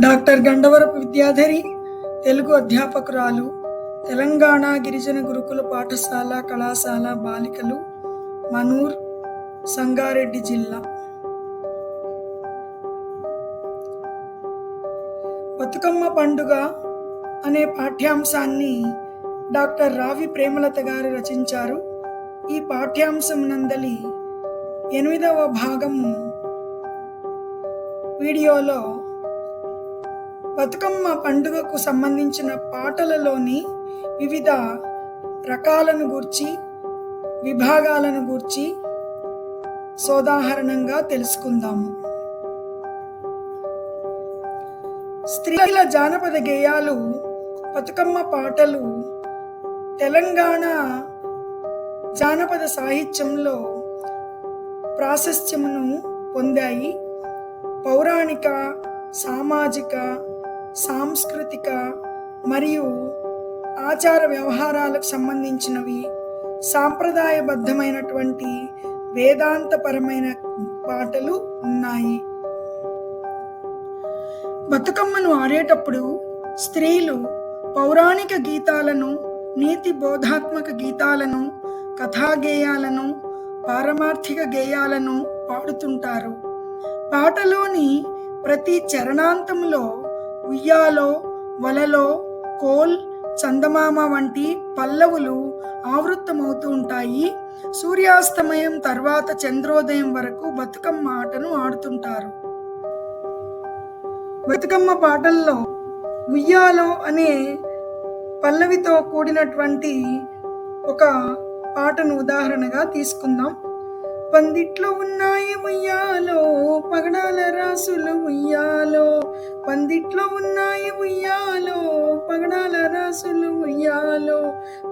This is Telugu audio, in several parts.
డాక్టర్ గండవరపు విద్యాధరి తెలుగు అధ్యాపకురాలు, తెలంగాణ గిరిజన గురుకుల పాఠశాల కళాశాల బాలికలు, మనూర్, సంగారెడ్డి జిల్లా. బతుకమ్మ పండుగ అనే పాఠ్యాంశాన్ని డాక్టర్ రావి ప్రేమలత గారు రచించారు. ఈ పాఠ్యాంశం నందలి 8వ భాగము వీడియోలో బతుకమ్మ పండుగకు సంబంధించిన పాటలలోని వివిధ రకాలను గూర్చి, విభాగాలను గూర్చి సోదాహరణంగా తెలుసుకుందాము. స్త్రీల జానపద గేయాలు, బతుకమ్మ పాటలు తెలంగాణ జానపద సాహిత్యంలో ప్రాశస్త్యమును పొందాయి. పౌరాణిక, సామాజిక, సాంస్కృతిక మరియు ఆచార వ్యవహారాలకు సంబంధించినవి, సాంప్రదాయబద్ధమైనటువంటి వేదాంతపరమైన పాటలు ఉన్నాయి. బతుకమ్మను ఆడేటప్పుడు స్త్రీలు పౌరాణిక గీతాలను, నీతి బోధాత్మక గీతాలను, కథాగేయాలను, పారమార్థిక గేయాలను పాడుతుంటారు. పాటలోని ప్రతి చరణాంతంలో ఉయ్యాలో, వలలో, కోల్, చందమామ వంటి పల్లవులు ఆవృత్తమవుతూ ఉంటాయి. సూర్యాస్తమయం తర్వాత చంద్రోదయం వరకు బతుకమ్మ ఆటను ఆడుతుంటారు. బతుకమ్మ పాటల్లో ఉయ్యాలో అనే పల్లవితో కూడినటువంటి ఒక పాటను ఉదాహరణగా తీసుకుందాం. పందిట్లో ఉన్నాయి ఉయ్యాలో, పగడాల రాసులు ఉయ్యాలో, పందిట్లో ఉన్నాయి ఉయ్యాలో, పగడాల రాసులు ఉయ్యాలో,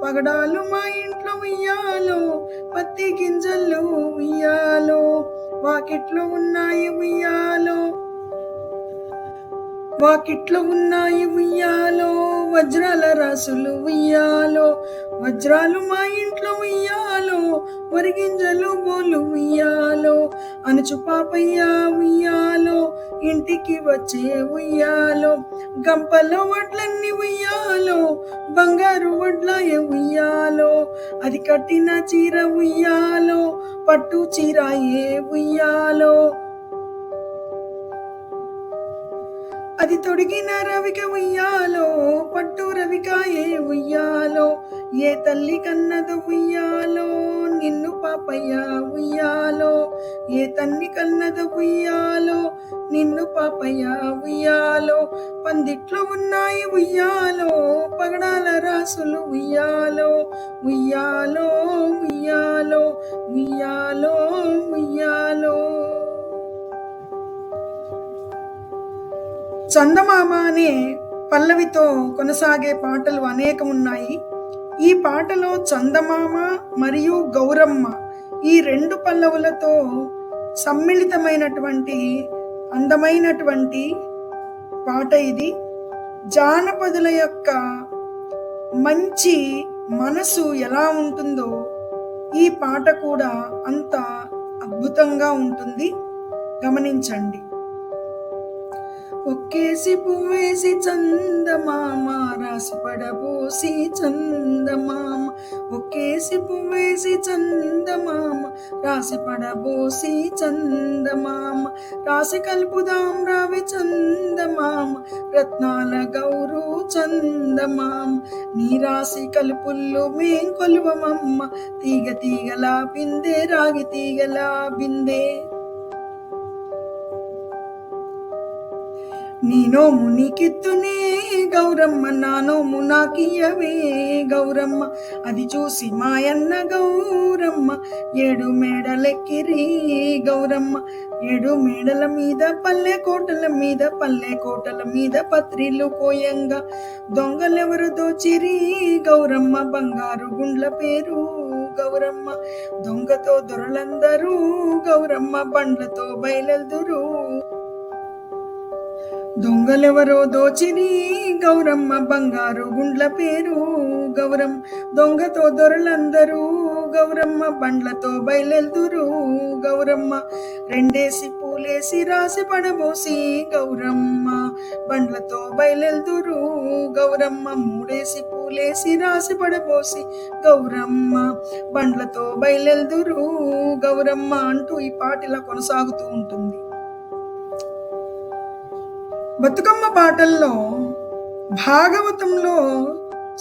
పగడాలు మా ఇంట్లో ఉయ్యాలో, పత్తి గింజలు ఉయ్యాలో, వాకిట్లో ఉన్నాయి ఉయ్యాలో, వాకిట్లో ఉన్నాయి ఉయ్యాలో, వజ్రాల రాసులు ఉయ్యాలో, వజ్రాలు మా ఇంట్లో ఉయ్యాలో, వరిగింజలు బోలు ఉయ్యాలో, అనుచు పాపయ్య ఉయ్యాలో, ఇంటికి వచ్చే ఉయ్యాలో, గంపలో వడ్లన్నీ ఉయ్యాలో, బంగారు వడ్లాయ ఉయ్యాలో, అది కట్టిన చీర ఉయ్యాలో, పట్టు చీరాయే ఉయ్యాలో, అది తొడిగిన రవిక ఉయ్యాలో, పట్టు రవికాయే ఉయ్యాలో, ఏ తల్లి కన్నదు ఉయ్యాలో, నిన్ను పాపయ్య ఉయ్యాలో, ఏ తల్లి కన్నదు ఉయ్యాలో, నిన్ను పాపయ్య ఉయ్యాలో, పందిట్లో ఉన్నాయి ఉయ్యాలో, పగడాల రాసులు ఉయ్యాలో, ఉయ్యాలో ఉయ్యాలో ఉయ్యాలో ఉయ్యాలో. చందమామ అనే పల్లవితో కొనసాగే పాటలు అనేకం ఉన్నాయి. ఈ పాటలో చందమామ మరియు గౌరమ్మ ఈ 2 పల్లవులతో సమ్మిళితమైనటువంటి అందమైనటువంటి పాట ఇది. జానపదుల యొక్క మంచి మనసు ఎలా ఉంటుందో ఈ పాట కూడా అంత అద్భుతంగా ఉంటుంది. గమనించండి. ఒక్కేసి పువ్వేసి చందమామ, రాసి పడబోసి చందమామ, ఒక్కేసి పువ్వేసి చందమామ, రాసి పడబోసి చందమామ, రాసి కలుపుదాం రావి చందమామ, రత్నాల గౌరు చందమామ, నీ రాసి కలుపుల్లో మేం కొలువమమ్మ, తీగ తీగలా బిందే రాగి తీగలా బిందే, నీ నోము నీకిత్తునే గౌరమ్మ, నా నోము నాకియ్యవే గౌరమ్మ, అది చూసి మాయన్న గౌరమ్మ, 7 మేడలెక్కిరి గౌరమ్మ, 7 మేడల మీద పల్లె కోటల మీద, పల్లె కోటల మీద పత్రిలు కోయంగా, దొంగలెవరు దోచిరి గౌరమ్మ, బంగారు గుండ్ల పేరు గౌరమ్మ, దొంగతో దొరలందరూ గౌరమ్మ, బండ్లతో బయలుదురు, దొంగలెవరో దోచిరి గౌరమ్మ, బంగారు గుండ్ల పేరు గౌరమ్మ, దొంగతో దొరలందరూ గౌరమ్మ, బండ్లతో బయలుదురు గౌరమ్మ, 2 పూల పూలేసి రాసి పడబోసి గౌరమ్మ బండ్లతో బయలెల్దురు గౌరమ్మ మూడేసి పూలేసి రాసి పడబోసి గౌరమ్మ బండ్లతో బయలెల్దురు గౌరమ్మ అంటూ ఈ పాట ఇలా కొనసాగుతూ ఉంటుంది. బతుకమ్మ పాటల్లో భాగవతంలో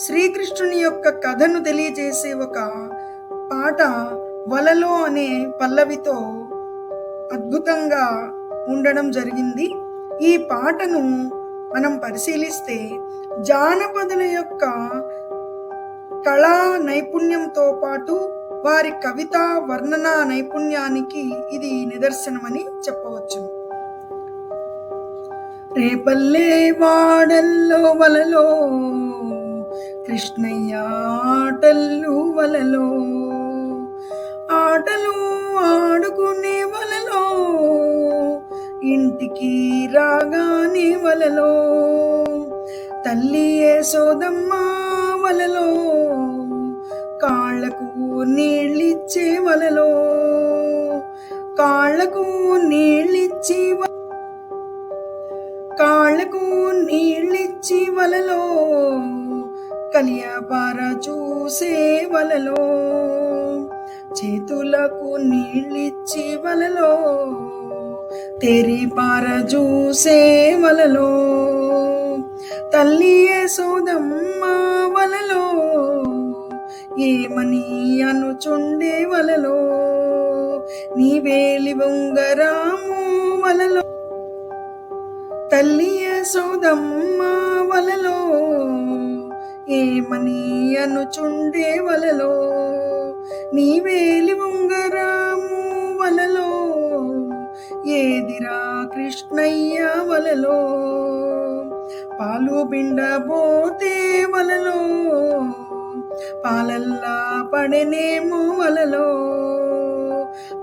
శ్రీకృష్ణుని యొక్క కథను తెలియజేసే ఒక పాట వలలో అనే పల్లవితో అద్భుతంగా ఉండడం జరిగింది. ఈ పాటను మనం పరిశీలిస్తే జానపదుల యొక్క కళా నైపుణ్యంతో పాటు వారి కవితా వర్ణనా నైపుణ్యానికి ఇది నిదర్శనమని చెప్పవచ్చు. రేపల్లే వాడల్లో వలలో కృష్ణయ్య ఆటలు వలలో ఆటలు ఆడుకునే వలలో ఇంటికి రాగానే వలలో తల్లి యశోదమ్మ వలలో కాళ్ళకు నీళ్ళిచ్చే వలలో కాళ్ళకు నీళ్ళిచ్చి వలలో కలియబార చూసే వలలో చేతులకు నీళ్ళిచ్చి వలలో తెరిపార చూసే వలలో తల్లి యశోదమ్మ వలలో ఏమని అనుచుండే వలలో నీవేలి ఉంగరాము వలలో తల్లి యశోదమ్మ వలలో ఏమని అనుచుండే వలలో నీవేలి ఉంగరాము వలలో ఏదిరా కృష్ణయ్య వలలో పాలు బిండబోతే వలలో పాలల్లా పడనేమో వలలో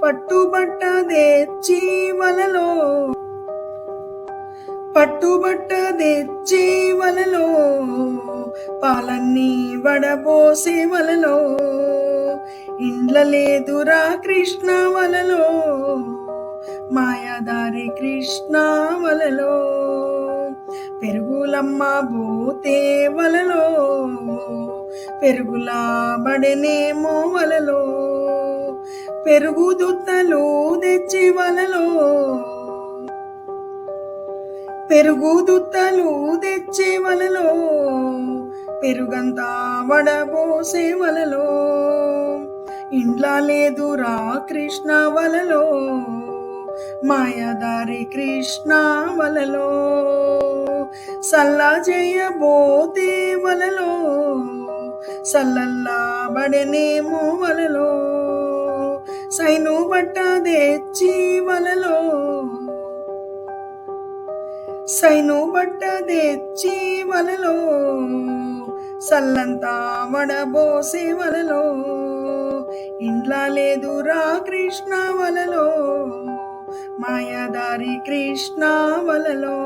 పట్టుబట్ట తెచ్చి వలలో పట్టుబట్ట తెచ్చి వలలో పాలన్నీ వడబోసే వలలో ఇండ్ల లేదురా కృష్ణ వలలో మాయాదారి కృష్ణ వలలో పెరుగులమ్మ బోతే వలలో పెరుగులా బడనేమో వలలో పెరుగు దుత్తలు తెచ్చి వలలో పెరుగు దుత్తలు తెచ్చే వలలో పెరుగంతా వడబోసే వలలో ఇండ్ల లేదురా కృష్ణ వలలో మాయాదారి కృష్ణ వలలో సల్లా చేయబోతే వలలో సల్లల్లా బడనేమో వలలో సైను బట్ట తెచ్చి వలలో సైను బట్ట తెచ్చి వలలో సల్లంతా వడబోసే వలలో ఇండ్ల లేదురా కృష్ణ వలలో మాయాదారి కృష్ణ వలలో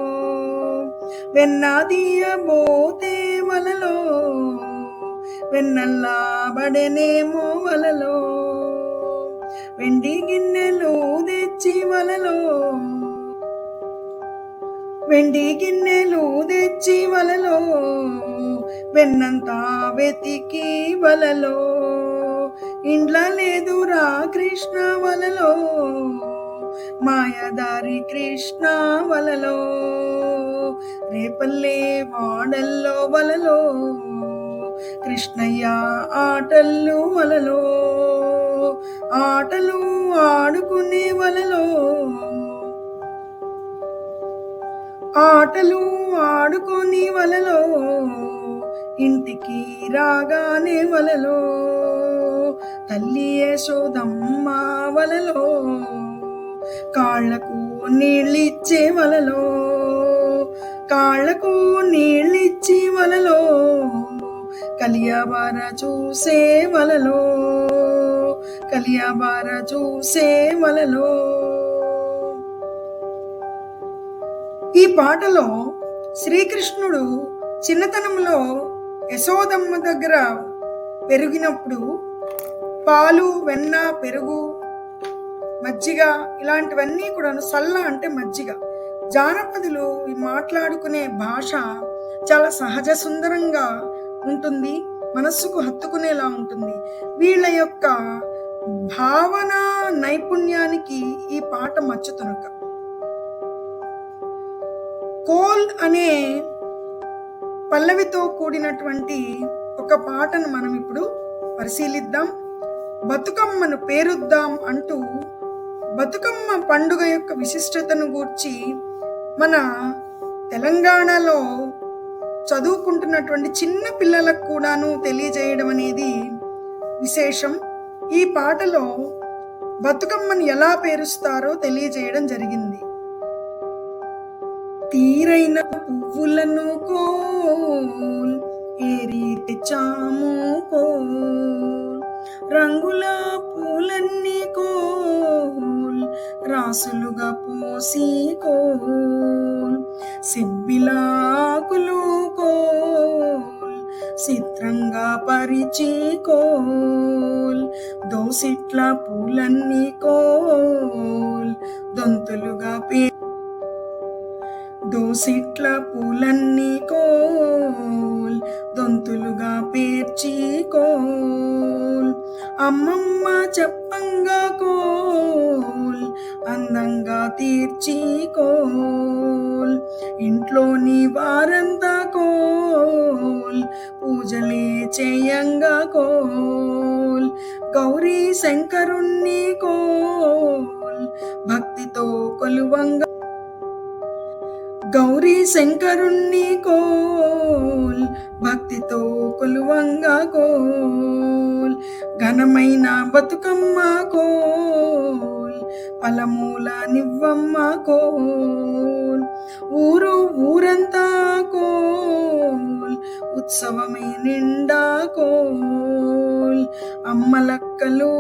వెన్నదీయబోతే వలలో వెన్నల్లా బడనేమో వలలో వెండి గిన్నెలు తెచ్చి వలలో వెండి గిన్నెలు తెచ్చి వలలో వెన్నంతా వెతికి వలలో ఇండ్ల లేదురా కృష్ణ వలలో మాయాదారి కృష్ణ వలలో రేపల్లే వాడల్లో వలలో కృష్ణయ్య ఆటలు వలలో ఆటలు ఆడుకునే వలలో ఆటలు ఆడుకొని వలలో ఇంటికి రాగానే వలలో తల్లి యశోదమ్మ వలలో కాళ్ళకు నీళ్ళిచ్చే వలలో కాళ్ళకు నీళ్ళిచ్చి వలలో కలియబార చూసే వలలో కలియబార చూసే వలలో. ఈ పాటలో శ్రీకృష్ణుడు చిన్నతనంలో యశోదమ్మ దగ్గర పెరిగినప్పుడు పాలు వెన్న పెరుగు మజ్జిగ ఇలాంటివన్నీ కూడాను. సల్ల అంటే మజ్జిగ. జానపదులు మాట్లాడుకునే భాష చాలా సహజ సుందరంగా ఉంటుంది, మనస్సుకు హత్తుకునేలా ఉంటుంది. వీళ్ళ యొక్క భావన నైపుణ్యానికి ఈ పాట మచ్చుతునక. కోల్ అనే పల్లవితో కూడినటువంటి ఒక పాటను మనం ఇప్పుడు పరిశీలిద్దాం. బతుకమ్మను పేరుద్దాం అంటూ బతుకమ్మ పండుగ యొక్క విశిష్టతను గూర్చి మన తెలంగాణలో చదువుకుంటున్నటువంటి చిన్న పిల్లలకు కూడాను తెలియజేయడం అనేది విశేషం. ఈ పాటలో బతుకమ్మను ఎలా పేరుస్తారో తెలియజేయడం జరిగింది. తీరైన పువ్వులను కోల్ ఏరి తెచ్చాము కోల్, రంగుల పూలన్నీ కోల్ రాసులుగా పోసి కోల్, సిబ్బిలాకులు కోల్ చిత్రంగా పరిచి కోల్, దోసిట్ల పూలన్నీ కోల్ దొంతులుగా దోసిట్ల పూలన్నీ కోల్ దొంతులుగా పేర్చి కోల్, అమ్మమ్మ చెప్పంగా కోల్ అందంగా తీర్చి కోల్, ఇంట్లోని వారంతా కోల్ పూజలే చేయంగా కోల్, గౌరీ శంకరుణ్ణి కోల్ భక్తితో కొలువంగా, గౌరీ శంకరుణ్ణి కోల్ భక్తితో కొలువంగా కోల్, ఘనమైన బతుకమ్మ కోల్ పలమూల నివ్వమ్మ కోల్, ఊరు ఊరంతా కోల్ ఉత్సవమే నిండా కోల్, అమ్మలక్కలు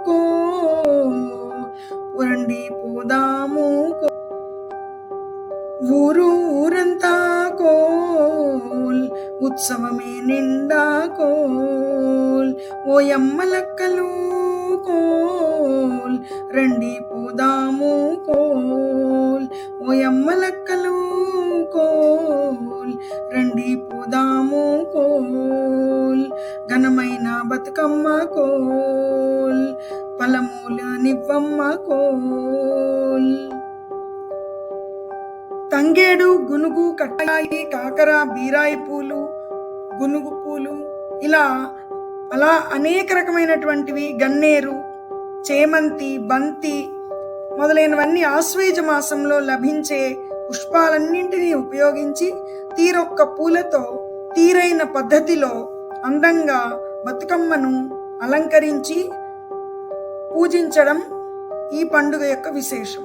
కోల్ పురండి పోదాము కోల్, ఊరు ఊరంతా కోల్ ఉత్సవమే నిండా కోల్, ఓయమ్మలక్కలు కోల్ రండి పోదాము కోల్, ఓయమ్మలక్కలు కోల్ రండి పోదాము కోల్, ఘనమైన బతుకమ్మ కోల్ పలమూల నివ్వమ్మ కోల్. తంగేడు, గునుగు, కట్టాయి, కాకర, బీరాయి పూలు, గునుగు పూలు ఇలా అలా అనేక రకమైనటువంటివి, గన్నేరు, చేమంతి, బంతి మొదలైనవన్నీ ఆశ్వేజ మాసంలో లభించే పుష్పాలన్నింటినీ ఉపయోగించి తీరొక్క పూలతో తీరైన పద్ధతిలో అందంగా బతుకమ్మను అలంకరించి పూజించడం ఈ పండుగ యొక్క విశేషం.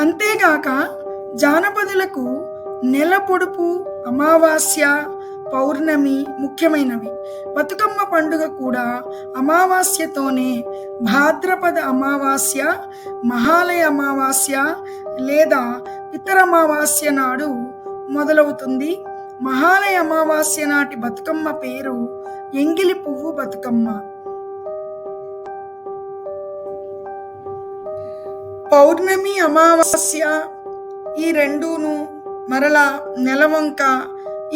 అంతేగాక జానపదులకు నెల పొడుపు, అమావాస్య, పౌర్ణమి ముఖ్యమైనవి. బతుకమ్మ పండుగ కూడా అమావాస్యతోనే భాద్రపద అమావాస్య, మహాలయ అమావాస్య లేదా పితర అమావాస్య నాడు మొదలవుతుంది. మహాలయ అమావాస్య నాటి బతుకమ్మ పేరు ఎంగిలి పువ్వు బతుకమ్మ. పౌర్ణమి, అమావాస్య ఈ రెండును, మరలా నెలవంక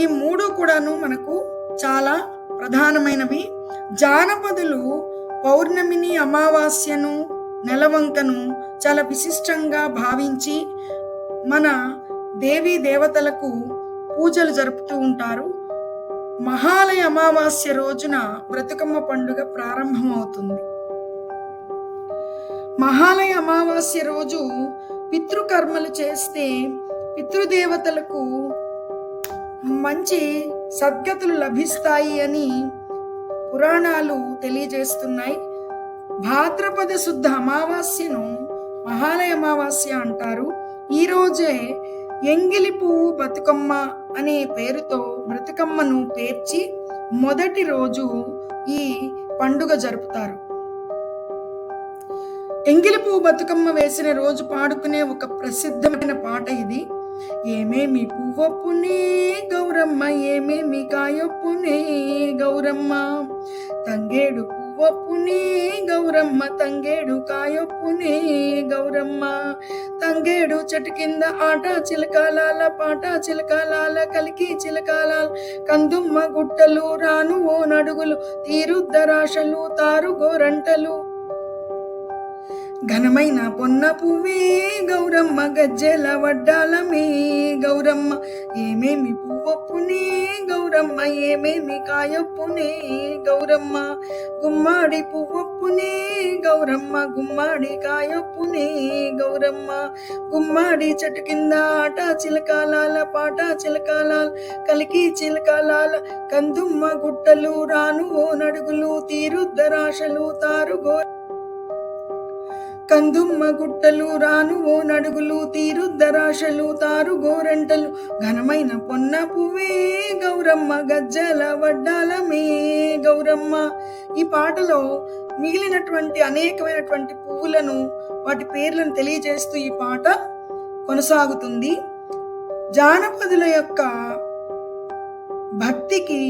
ఈ మూడు కూడాను మనకు చాలా ప్రధానమైనవి. జానపదులు పౌర్ణమిని, అమావాస్యను, నెలవంకను చాలా విశిష్టంగా భావించి మన దేవీ దేవతలకు పూజలు జరుపుతూ ఉంటారు. మహాలయ అమావాస్య రోజున బతుకమ్మ పండుగ ప్రారంభమవుతుంది. మహాలయ అమావాస్య రోజు పితృకర్మలు చేస్తే పితృదేవతలకు మంచి సద్గతులు లభిస్తాయి అని పురాణాలు తెలియజేస్తున్నాయి. భాద్రపద శుద్ధ అమావాస్యను మహాలయ అమావాస్య అంటారు. ఈ రోజే ఎంగిలి పువ్వు బతుకమ్మ అనే పేరుతో బతుకమ్మను పేర్చి మొదటి రోజు ఈ పండుగ జరుపుతారు. ఎంగిలి పువ్వు బతుకమ్మ వేసిన రోజు పాడుకునే ఒక ప్రసిద్ధమైన పాట ఇది. ఏమేమి పువ్వొప్పునే గౌరమ్మ, ఏమేమి కాయొప్పునే గౌరమ్మ, తంగేడు పువ్వు పువ్వొప్పునే గౌరమ్మ తంగేడు కాయొప్పునే గౌరమ్మ. తంగేడు చెట్టు కింద ఆట చిలకాలాల పాట చిలకాలాల కలికి చిలకాలాల కందుమ్మ గుట్టలు రాను ఓ నడుగులు తీరుద్దరాశలు తారు గోరంటలు. ఘనమైన పొన్న పువ్వే గౌరమ్మ గజ్జెల వడ్డాలమే గౌరమ్మ. ఏమేమి పువ్వొప్పునే గౌరమ్మ ఏమేమి కాయొప్పునే గౌరమ్మ. గుమ్మాడి పువ్వొప్పునే గౌరమ్మ గుమ్మాడి కాయొప్పునే గౌరమ్మ. గుమ్మాడి చెట్టు కింద ఆట చిలకాలాల పాట చిలకాలాల కలికి చిలకాలాల కందుమ్మ గుట్టలు రాను ఓ నడుగులు తీరుద్దరాశలు తారు కందుమ్మ గుట్టలు రాను ఓ నడుగులు తీరుద్దరాశలు తారు గోరంటలు. ఘనమైన పొన్న పువ్వే గౌరమ్మ గజ్జల వడ్డాలమే గౌరమ్మ. ఈ పాటలో మిగిలినటువంటి అనేకమైనటువంటి పువ్వులను వాటి పేర్లను తెలియజేస్తూ ఈ పాట కొనసాగుతుంది. జానపదుల యొక్క భక్తికి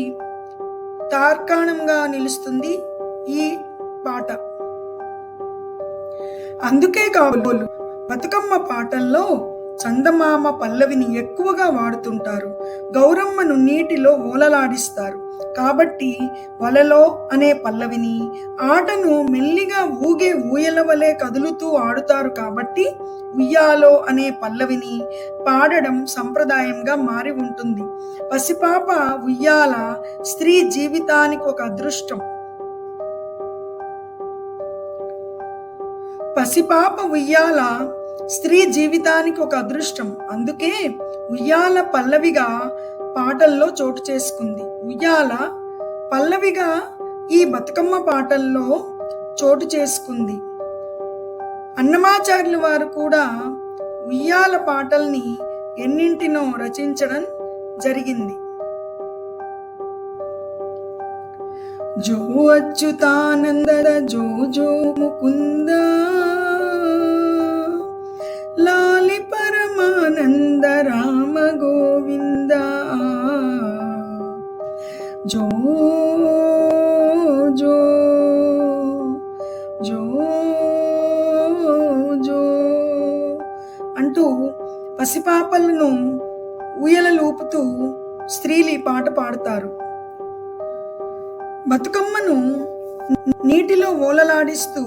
తార్కాణంగా నిలుస్తుంది ఈ పాట. అందుకే కాబోలు బతుకమ్మ పాటల్లో చందమామ పల్లవిని ఎక్కువగా వాడుతుంటారు. గౌరమ్మను నీటిలో ఓలలాడిస్తారు కాబట్టి వలలో అనే పల్లవిని, ఆటను మెల్లిగా ఊగే ఊయల వలె కదులుతూ ఆడుతారు కాబట్టి ఉయ్యాలో అనే పల్లవిని పాడడం సంప్రదాయంగా మారి ఉంటుంది. పసిపాప ఉయ్యాల స్త్రీ జీవితానికి ఒక అదృష్టం. పసిపాప ఉయ్యాల స్త్రీ జీవితానికి ఒక అదృష్టం. అందుకే ఉయ్యాల పల్లవిగా పాటల్లో చోటు చేసుకుంది. ఉయ్యాల పల్లవిగా ఈ బతుకమ్మ పాటల్లో చోటు చేసుకుంది. అన్నమాచార్యుల వారు కూడా ఉయ్యాల పాటల్ని ఎన్నింటినో రచించడం జరిగింది. జో అచ్యుతానంద జో జో ముకుంద లాలి పరమానంద రామ గోవింద. జో జో జో జో అంటూ పసిపాపలను ఊయలలూపుతూ స్త్రీలు ఈ పాట పాడతారు. బతుకమ్మను నీటిలో ఓలలాడిస్తూ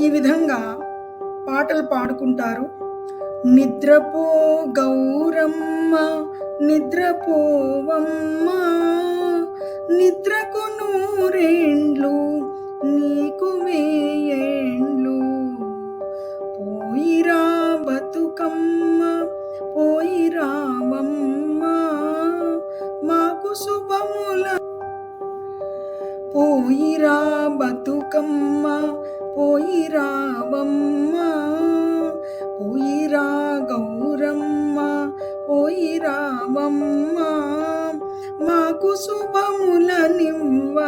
ఈ విధంగా పాటలు పాడుకుంటారు. నిద్రపో గౌరమ్మ నిద్రపోవమ్మ నిద్రకు నూరేండ్లు నీకు వేయేండ్లు పోయిరా బతుకమ్మ పోయి రావమ్మ మాకు శుభముల పోయిరా బతుకమ్మ పోయి రావమ్మ పోయిరా గౌరమ్మ పోయి రావమ్మ మాకు శుభముల నివ్వ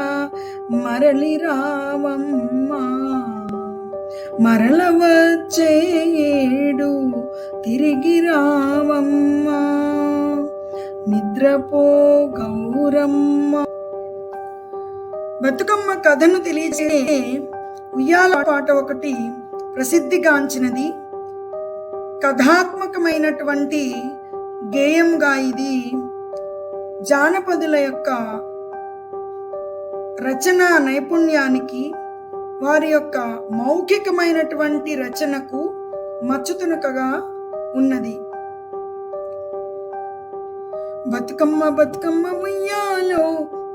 మరలి రావమ్మ మరల వచ్చే ఏడు తిరిగి రావమ్మ నిద్రపో గౌరమ్మ. బతుకమ్మ కథను తెలియజే ఉయ్యాల పాట ఒకటి ప్రసిద్ధిగాంచినది. కథాత్మకమైనటువంటి గేయంగా ఇది జానపదుల యొక్క రచనా నైపుణ్యానికి, వారి యొక్క మౌఖికమైనటువంటి రచనకు మచ్చుతునకగా ఉన్నది. బతుకమ్మ బతుకమ్మ ఉయ్యాలో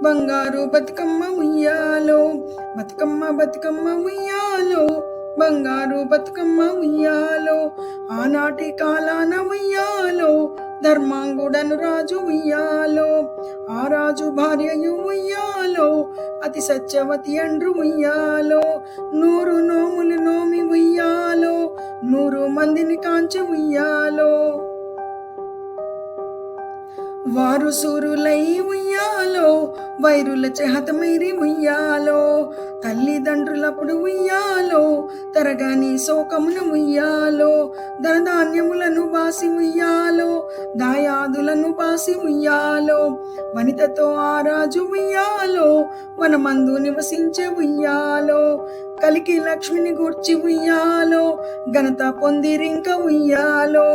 బంగారు బతుకమ్మ ఉయ్యాలో బతుకమ్మ బతుకమ్మ ఉయ్యాలో బంగారు బతుకమ్మ ఉయ్యాలో ఆనాటి కాలాన ఉయ్యాలో ధర్మాంగుడను రాజు ఉయ్యాలో ఆ రాజు భార్యయు ఉయ్యాలో అతి సత్యవతి అండ్రు ఉయ్యాలో 100 నోములు నోమి ఉయ్యాలో 100 మందిని కాంచి ఉయ్యాలో వారు సూరులై ఉయ్యాలో, వైరుల చేహతమైరి ఉయ్యాలో, తల్లిదండ్రులప్పుడు ఉయ్యాలో, తరగాని శోకమును ఉయ్యాలో, ధనధాన్యములను బాసి ఉయ్యాలో, దాయాదులను బాసి ఉయ్యాలో, వనితతో ఆ రాజు ఉయ్యాలో, వనమందు నివసించే ఉయ్యాలో, కలికి లక్ష్మిని గూర్చి ఉయ్యాలో, ఘనత పొందిరింక ఉయ్యాలో.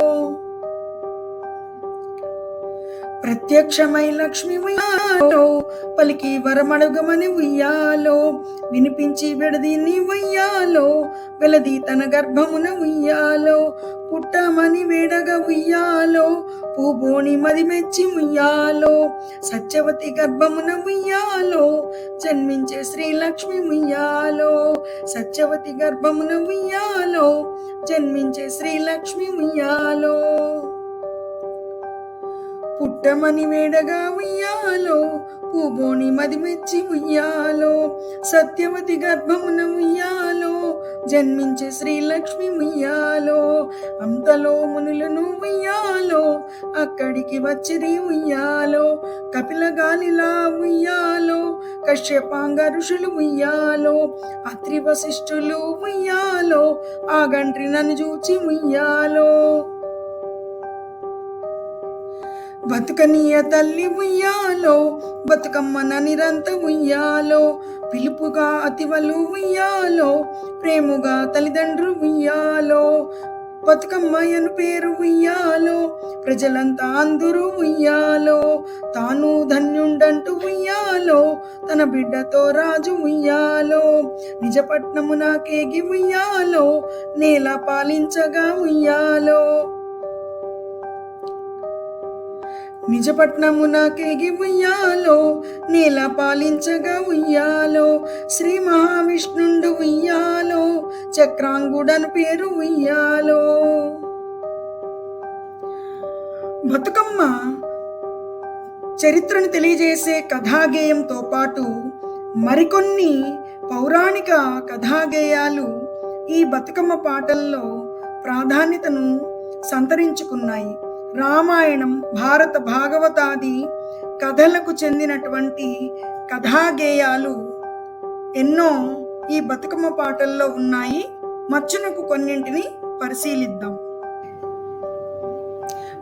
ప్రత్యక్షమై లక్ష్మి ఉయ్యాలో, పలికి వరమడుగమని ఉయ్యాలో, వినిపించి విడదీని ఉయ్యాలో, వెలది తన గర్భమున ఉయ్యాలో, పుట్టమని వేడగా ఉయ్యాలో, పూబోని మదిమెచ్చి ఉయ్యాలో, సత్యవతి గర్భమున ఉయ్యాలో, జన్మించే శ్రీలక్ష్మి ఉయ్యాలో, సత్యవతి గర్భమున ఉయ్యాలో, జన్మించే శ్రీలక్ష్మి ఉయ్యాలో. పుట్టమని వేడగా ఉయ్యాలో, పూబోని మదిమెచ్చి ఉయ్యాలో, సత్యవతి గర్భమున ఉయ్యాలో, జన్మించే శ్రీలక్ష్మి ఉయ్యాలో, అంతలో మునులను ఉయ్యాలో, అక్కడికి వచ్చిరి ఉయ్యాలో, కపిల గాలిలా ఉయ్యాలో, కశ్యపాంగ ఋషులు ఉయ్యాలో, అత్రి వశిష్ఠులు ఉయ్యాలో, ఆ గంట్రి నన్ను చూచి ఉయ్యాలో. బతుకనీయ తల్లి ఉయ్యాలో, బతుకమ్మన నిరంత ఉయ్యాలో, పిలుపుగా అతివలు ఉయ్యాలో, ప్రేముగా తల్లిదండ్రులు ఉయ్యాలో, బతుకమ్మయను పేరు ఉయ్యాలో, ప్రజలంతా అందరూ ఉయ్యాలో, తాను ధన్యుండంటూ ఉయ్యాలో, తన బిడ్డతో రాజు ఉయ్యాలో, నిజపట్నమున కేగి ఉయ్యాలో, నేల పాలించగా ఉయ్యాలో, నిజపట్నమున కేగి ఉయ్యాలో, నేల పాలించగా ఉయ్యాలో, శ్రీ మహావిష్ణుండు ఉయ్యాలో, చక్రాంగుడను పేరు ఉయ్యాలో. బతుకమ్మ చరిత్రను తెలియజేసే కథాగేయంతో పాటు మరికొన్ని పౌరాణిక కథాగేయాలు ఈ బతుకమ్మ పాటల్లో ప్రాధాన్యతను సంతరించుకున్నాయి. రామాయణం, భారత భాగవతాది కథలకు చెందినటువంటి కథాగేయాలు ఎన్నో ఈ బతుకమ్మ పాటల్లో ఉన్నాయి. మచ్చునకు కొన్నింటిని పరిశీలిద్దాం.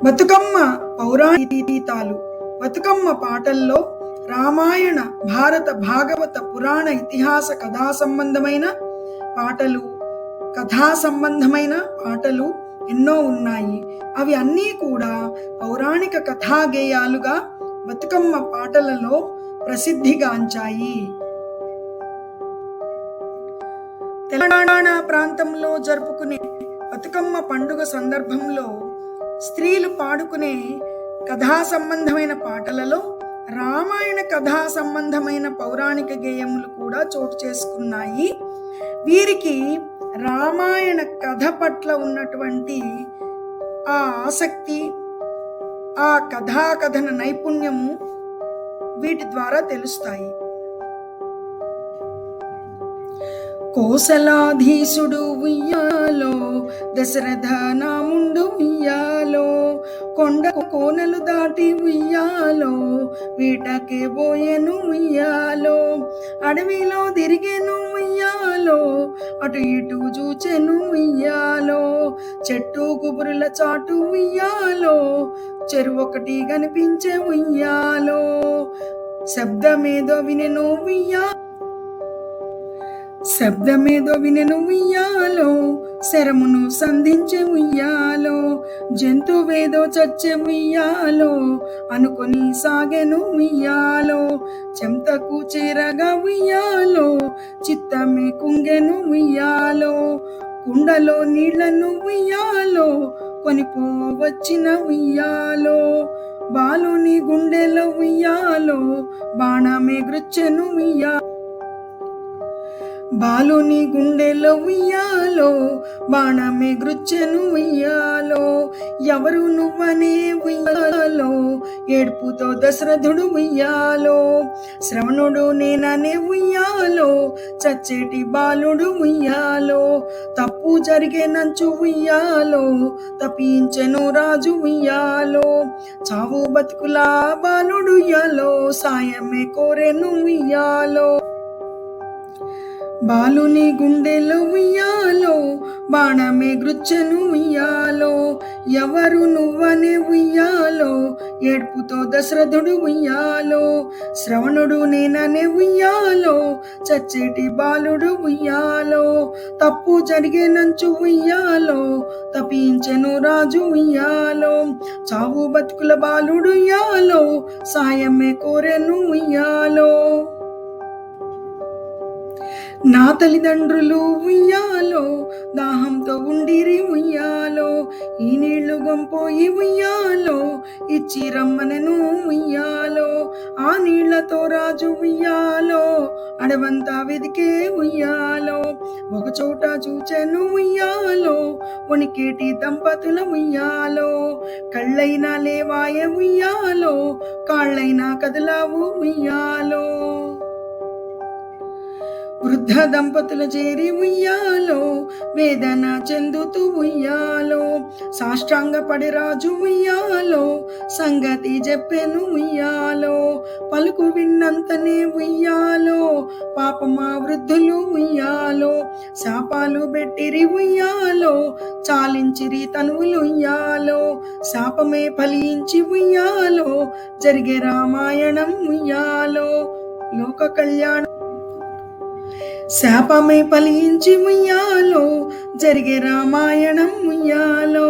బతుకమ్మ పౌరాణిక గీతాలు. బతుకమ్మ పాటల్లో రామాయణ, భారత భాగవత పురాణ ఇతిహాస కథా సంబంధమైన పాటలు ఎన్నో ఉన్నాయి. అవి అన్నీ కూడా పౌరాణిక కథాగేయాలుగా బతుకమ్మ పాటలలో ప్రసిద్ధిగాంచాయి. తెలంగాణ ప్రాంతంలో జరుపుకునే బతుకమ్మ పండుగ సందర్భంలో స్త్రీలు పాడుకునే కథా సంబంధమైన పాటలలో రామాయణ కథా సంబంధమైన పౌరాణిక గేయములు కూడా చోటు చేసుకున్నాయి. వీరికి రామాయణ కథ పట్ల ఉన్నటువంటి ఆ ఆసక్తి, ఆ కథన నైపుణ్యము వీటి ద్వారా తెలుస్తాయి. కోసలాధీసుడు ఉయ్యాలో, దశరథ నాముండు ఉయ్యాలో, కొండ కోనలు దాటి ఉయ్యాలో, వేటకే బోయెను ఉయ్యాలో, అడవిలో తిరిగెను ఉయ్యాలో, అటు ఇటు చూచెను ఉయ్యాలో, చెట్టు గుబురుల చాటు ఉయ్యాలో, చెరువొకటి కనిపించే ఉయ్యాలో, శబ్దమేదో వినెను ఉయ్యాలో, శరమును సంధించే ఉయ్యాలో, జంతువేదో చచ్చే ఉయ్యాలో, అనుకొని సాగెను ఉయ్యాలో, చెంతకు చేరగా ఉయ్యాలో, చిత్తమే కుంగెను ఉయ్యాలో, కుండలో నీళ్లను ఉయ్యాలో, కొనిపోవచ్చిన ఉయ్యాలో, బాలుని గుండెలో ఉయ్యాలో, బాణమే గృచ్చెను ఉయ్యాలో, బాలుని గుండెలో ఉయ్యాలో, బాణమే గృచ్చెను ఉయ్యాలో, ఎవరు నువ్వనే ఉయ్యాలో, ఏడుపుతో దశరథుడు ఉయ్యాలో, శ్రవణుడు నేననే ఉయ్యాలో, చచ్చేటి బాలుడు ఉయ్యాలో, తప్పు జరిగే నంచు ఉయ్యాలో, తప్పించెను రాజు ఉయ్యాలో, చావు బతుకుల బాలుడు ఉయ్యాలో, సాయమే కోరెను ఉయ్యాలో, బాలుని గుండెలో ఉయ్యాలో, బాణమే గృచ్చెను ఉయ్యాలో, ఎవరు నువ్వనే ఉయ్యాలో, ఏడ్పుతో దశరథుడు ఉయ్యాలో, శ్రవణుడు నేననే ఉయ్యాలో, చచ్చేటి బాలుడు ఉయ్యాలో, తప్పు జరిగే నంచు ఉయ్యాలో, తప్పించెను రాజు ఉయ్యాలో, చావు బతుకుల బాలుడు ఉయ్యాలో, సాయమే కోరెను ఉయ్యాలో, నా తల్లిదండ్రులు ఉయ్యాలో, దాహంతో ఉండిరి ఉయ్యాలో, ఈ నీళ్లు గొంపోయి ఉయ్యాలో, ఇచ్చి రమ్మనెను ఉయ్యాలో, ఆ నీళ్లతో రాజు ఉయ్యాలో, అడవంతా వెదికే ఉయ్యాలో, ఒక చోట చూచెను ఉయ్యాలో, వణికేటి దంపతుల ఉయ్యాలో, కళ్ళైనా లేవాయ ఉయ్యాలో, కాళ్ళైనా కదలావు ఉయ్యాలో, వృద్ధ దంపతులు చేరి ఉయ్యాలో, వేదన చెందుతూ ఉయ్యాలో, సాష్టాంగపడి రాజు ఉయ్యాలో, సంగతి చెప్పెను ఉయ్యాలో, పలుకు విన్నంతనే ఉయ్యాలో, పాపమా వృద్ధులు ఉయ్యాలో, శాపాలు పెట్టిరి ఉయ్యాలో, చాలించిరి తనువులు ఉయ్యాలో, శాపమే ఫలించి ఉయ్యాలో, జరిగే రామాయణం ఉయ్యాలో, లోక కళ్యాణం, శాపమే ఫలించి ఉయ్యాలో, జరిగే రామాయణం ఉయ్యాలో,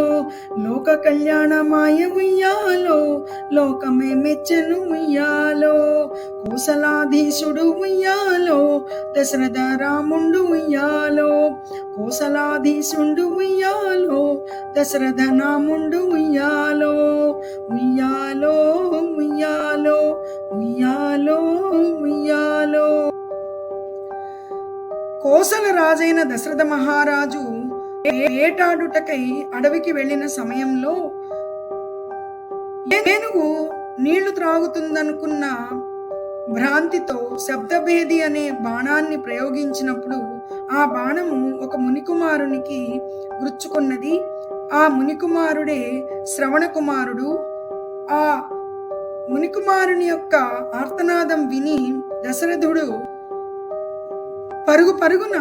లోక కళ్యాణమాయ ఉయ్యాలో, లోకమే మెచ్చెను ఉయ్యాలో, కోసలాధీశుడు ఉయ్యాలో, దశరథ రాముండు ఉయ్యాలో, కోసలాధీశుండు ఉయ్యాలో, దశరథ నాముండు ఉయ్యాలో, ఉయ్యాలో ఉయ్యాలో ఉయ్యాలో ఉయ్యాలో. కోసల రాజైన దశరథ మహారాజు వేటాడుటకై అడవికి వెళ్ళిన సమయంలో ఏనుగు నీళ్లు త్రాగుతుందనుకున్న భ్రాంతితో శబ్దభేది అనే బాణాన్ని ప్రయోగించినప్పుడు ఆ బాణము ఒక మునికుమారునికి గుచ్చుకున్నది. ఆ మునికుమారుడే శ్రవణ కుమారుడు. ఆ మునికుమారుని యొక్క ఆర్తనాదం విని దశరథుడు పరుగు పరుగున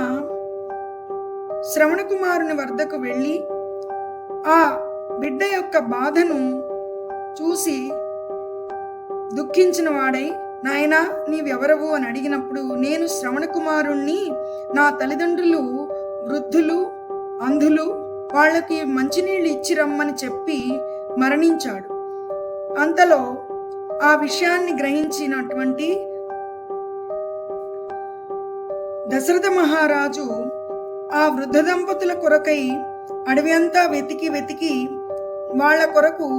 శ్రవణ కుమారుని వద్దకు వెళ్ళి ఆ బిడ్డ యొక్క బాధను చూసి దుఃఖించిన వాడై, నాయనా నీవెవరవు అని అడిగినప్పుడు, నేను శ్రవణ కుమారుణ్ణి, నా తల్లిదండ్రులు వృద్ధులు అంధులు, వాళ్ళకి మంచినీళ్ళు ఇచ్చి రమ్మని చెప్పి మరణించాడు. అంతలో ఆ విషయాన్ని గ్రహించినటువంటి దశరథ మహారాజు ఆ వృద్ధ దంపతుల కొరకై అడవి అంతా వెతికి వాళ్ళ కొరకు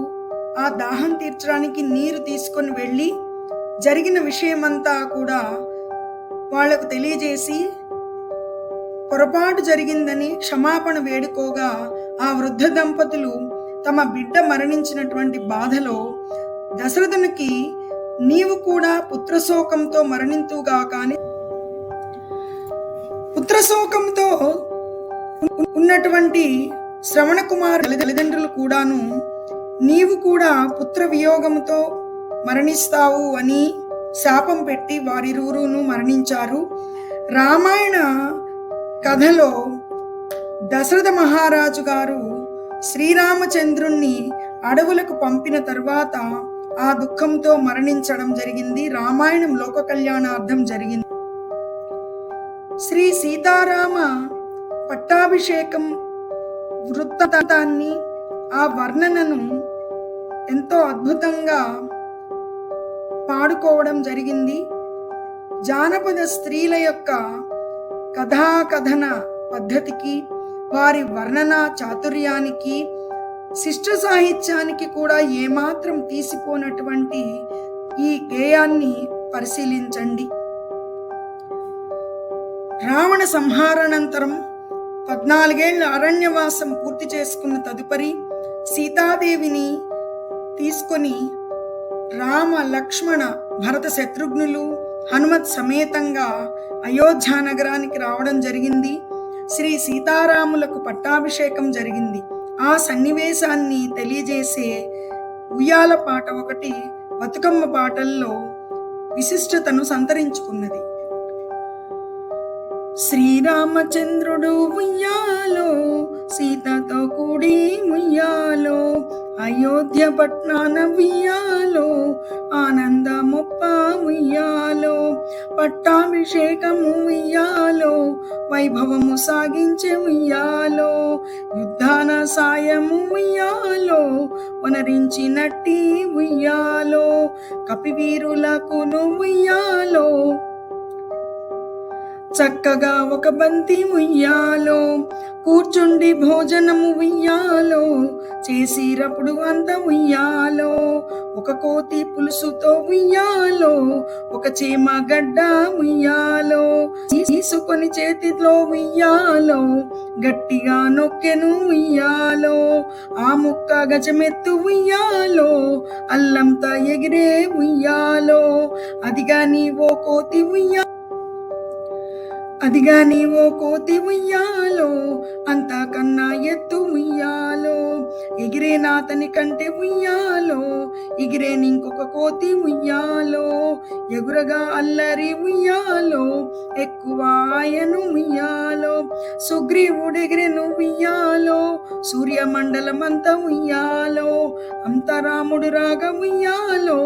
ఆ దాహం తీర్చడానికి నీరు తీసుకొని వెళ్ళి జరిగిన విషయమంతా కూడా వాళ్లకు తెలియజేసి పొరపాటు జరిగిందని క్షమాపణ వేడుకోగా ఆ వృద్ధ దంపతులు తమ బిడ్డ మరణించినటువంటి బాధలో దశరథునికి, నీవు కూడా పుత్రశోకంతో మరణింతుగా కానీ, పుత్రశోకంతో ఉన్నటువంటి శ్రవణ కుమార్ తల్లిదండ్రులు కూడాను, నీవు కూడా పుత్ర వియోగంతో మరణిస్తావు అని శాపం పెట్టి వారిరువురును మరణించారు. రామాయణ కథలో దశరథ మహారాజు గారు శ్రీరామచంద్రుణ్ణి అడవులకు పంపిన తర్వాత ఆ దుఃఖంతో మరణించడం జరిగింది. రామాయణం లోక కళ్యాణార్థం జరిగింది. శ్రీ సీతారామ పట్టాభిషేకం వృత్తాంతాన్ని, ఆ వర్ణనను ఎంతో అద్భుతంగా పాడుకోవడం జరిగింది. జానపద స్త్రీల యొక్క కథాకథన పద్ధతికి, వారి వర్ణన చాతుర్యానికి, శిష్ట సాహిత్యానికి కూడా ఏమాత్రం తీసిపోనటువంటి ఈ గేయాన్ని పరిశీలించండి. రావణ సంహారానంతరం 14 ఏళ్ల అరణ్యవాసం పూర్తి చేసుకున్న తదుపరి సీతాదేవిని తీసుకొని రామ లక్ష్మణ భరత శత్రుఘ్నులు హనుమత్ సమేతంగా అయోధ్య నగరానికి రావడం జరిగింది. శ్రీ సీతారాములకు పట్టాభిషేకం జరిగింది. ఆ సన్నివేశాన్ని తెలియజేసే ఉయ్యాల పాట ఒకటి బతుకమ్మ పాటల్లో విశిష్టతను సంతరించుకున్నది. శ్రీరామచంద్రుడు ఉయ్యాలో, సీతతో కూడి ఉయ్యాలో, అయోధ్య పట్నాన ఉయ్యాలో, ఆనందమొప్ప ఉయ్యాలో, పట్టాభిషేకము ఉయ్యాలో, వైభవము సాగించే ఉయ్యాలో, యుద్ధాన సాయము ఉయ్యాలో, వనరించినట్టి ఉయ్యాలో, కపివీరులకును ఉయ్యాలో, చక్కగా ఒక బంతి ఉయ్యాలో, కూర్చుండి భోజనము ఉయ్యాలో, చేసిరప్పుడు అంత ఉయ్యాలో, ఒక కోతి పులుసుతో ఉయ్యాలో, ఒక చీమ గడ్డ ఉయ్యాలో, తీసుకొని చేతిలో ఉయ్యాలో, గట్టిగా నొక్కెను ఉయ్యాలో, ఆ ముక్క గజమెత్తు ఉయ్యాలో, అల్లంతా ఎగిరే ఉయ్యాలో, అదిగా నీవో కోతి ఉయ్యాలో, అదిగా నీవో కోతి ఉయ్యాలో, అంతకన్నా ఎత్తు ఉయ్యాలో, ఎగిరే నాతని కంటే ఉయ్యాలో, ఎగిరేనింకొక కోతి ఉయ్యాలో, ఎగురగా అల్లరి ఉయ్యాలో, ఎక్కువ ఆయను ఉయ్యాలో, సుగ్రీవుడెగిరెను ఉయ్యాలో, సూర్యమండలమంతా ఉయ్యాలో, అంతరాముడు రాగ ఉయ్యాలో,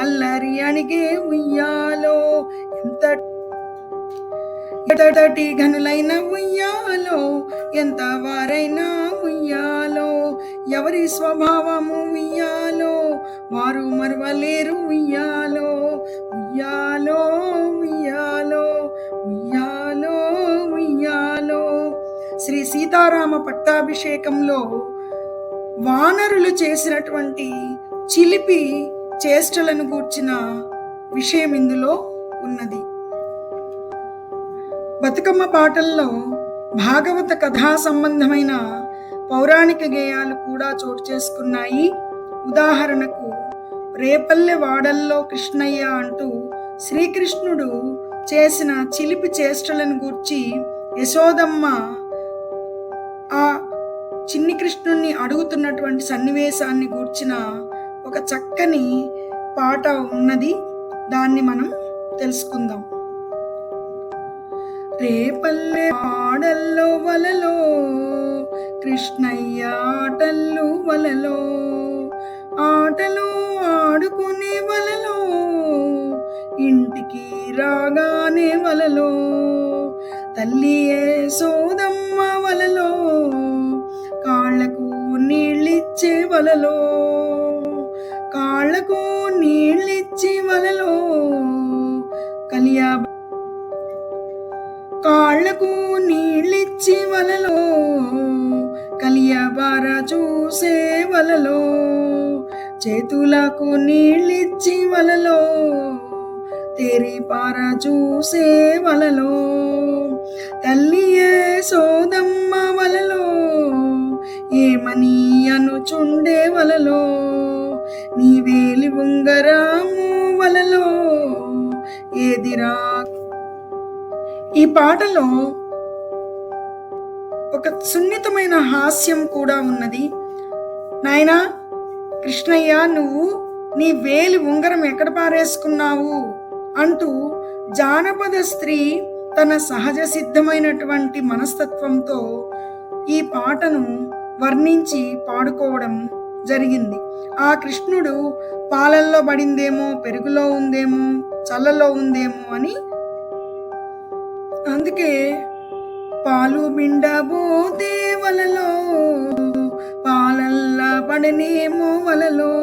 అల్లరి అణిగే ఉయ్యాలో, ఎంతటి ఘనులైన ఉయ్యాలో, ఎంత వారైనా ఉయ్యాలో, ఎవరి స్వభావము ఉయ్యాలో, వారు మరువలేరు ఉయ్యాలో, ఉయ్యాలో ఉయ్యాలో ఉయ్యాలో ఉయ్యాలో. శ్రీ సీతారామ పట్టాభిషేకంలో వానరులు చేసినటువంటి చిలిపి చేష్టలను గూర్చిన విషయం ఇందులో ఉన్నది. బతుకమ్మ పాటల్లో భాగవత కథా సంబంధమైన పౌరాణిక గేయాలు కూడా చోటు చేసుకున్నాయి. ఉదాహరణకు రేపల్లె వాడల్లో కృష్ణయ్య అంటూ శ్రీకృష్ణుడు చేసిన చిలిపి చేష్టలను గూర్చి యశోదమ్మ ఆ చిన్ని కృష్ణుణ్ణి అడుగుతున్నటువంటి సన్నివేశాన్ని గూర్చిన ఒక చక్కని పాట ఉన్నది. దాన్ని మనం తెలుసుకుందాం. రేపల్లె ఆడల్లో వలలో, కృష్ణయ్య ఆటల్లో వలలో, ఆటలు ఆడుకునే వలలో, ఇంటికి రాగానే వలలో, తల్లి యశోదమ్మ వలలో, కాళ్లకు నీళ్ళిచ్చే వలలో, కాళ్లకు నీళ్ళిచ్చి వలలో, కాళ్లకు నీళ్ళిచ్చి వలలో, కలియబార చూసే వలలో, చేతులకు నీళ్ళిచ్చి వలలో, తేరిపార చూసే వలలో, తల్లి యశోదమ్మ వలలో, ఏమని అనుచుండే వలలో, నీ వేలి ఉంగరాము వలలో, ఏదిరా. ఈ పాటలో ఒక సున్నితమైన హాస్యం కూడా ఉన్నది. నాయనా కృష్ణయ్య, నువ్వు నీ వేలి ఉంగరం ఎక్కడ పారేసుకున్నావు అంటూ జానపద స్త్రీ తన సహజ సిద్ధమైనటువంటి మనస్తత్వంతో ఈ పాటను వర్ణించి పాడుకోవడం జరిగింది. ఆ కృష్ణుడు పాలల్లో పడిందేమో, పెరుగులో ఉందేమో, చల్లలో ఉందేమో అని, అందుకే పాలు బిండబోతే వలలో, పాలల్లా పడనేమో వలలో,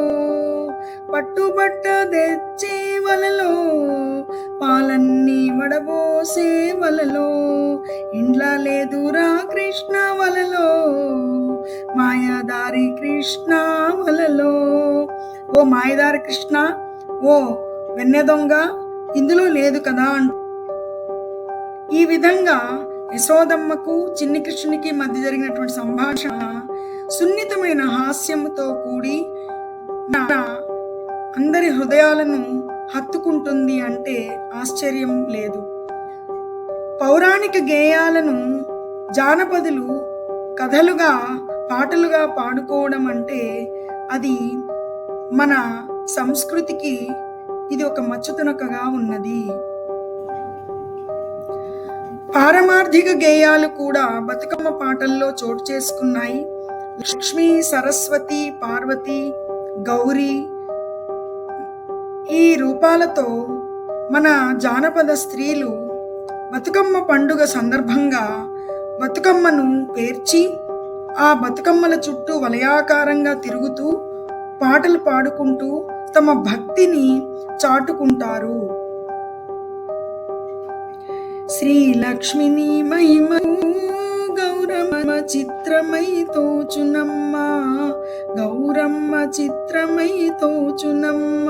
పట్టుబట్ట తెచ్చే వలలో, పాలన్నీ వడబోసే వలలో, ఇండ్ల లేదురా కృష్ణ వలలో, మాయాదారి కృష్ణ వలలో. ఓ మాయదారి కృష్ణ, ఓ వెన్నె దొంగ, ఇందులో లేదు కదా అంటూ ఈ విధంగా యశోదమ్మకు చిన్ని కృష్ణునికి మధ్య జరిగినటువంటి సంభాషణ సున్నితమైన హాస్యముతో కూడి అందరి హృదయాలను హత్తుకుంటుంది అంటే ఆశ్చర్యం లేదు. పౌరాణిక గేయాలను జానపదులు కథలుగా పాటలుగా పాడుకోవడం అంటే అది మన సంస్కృతికి ఇది ఒక మచ్చుతునకగా ఉన్నది. పారమార్థిక గేయాలు కూడా బతుకమ్మ పాటల్లో చోటు చేసుకున్నాయి. లక్ష్మి, సరస్వతి, పార్వతి, గౌరీ ఈ రూపాలతో మన జానపద స్త్రీలు బతుకమ్మ పండుగ సందర్భంగా బతుకమ్మను పేర్చి ఆ బతుకమ్మల చుట్టూ వలయాకారంగా తిరుగుతూ పాటలు పాడుకుంటూ తమ భక్తిని చాటుకుంటారు. శ్రీ లక్ష్మిని మహిమను గౌరమ్మ చిత్రమై తోచునమ్మ, గౌరమ్మ చిత్రమై తోచునమ్మ.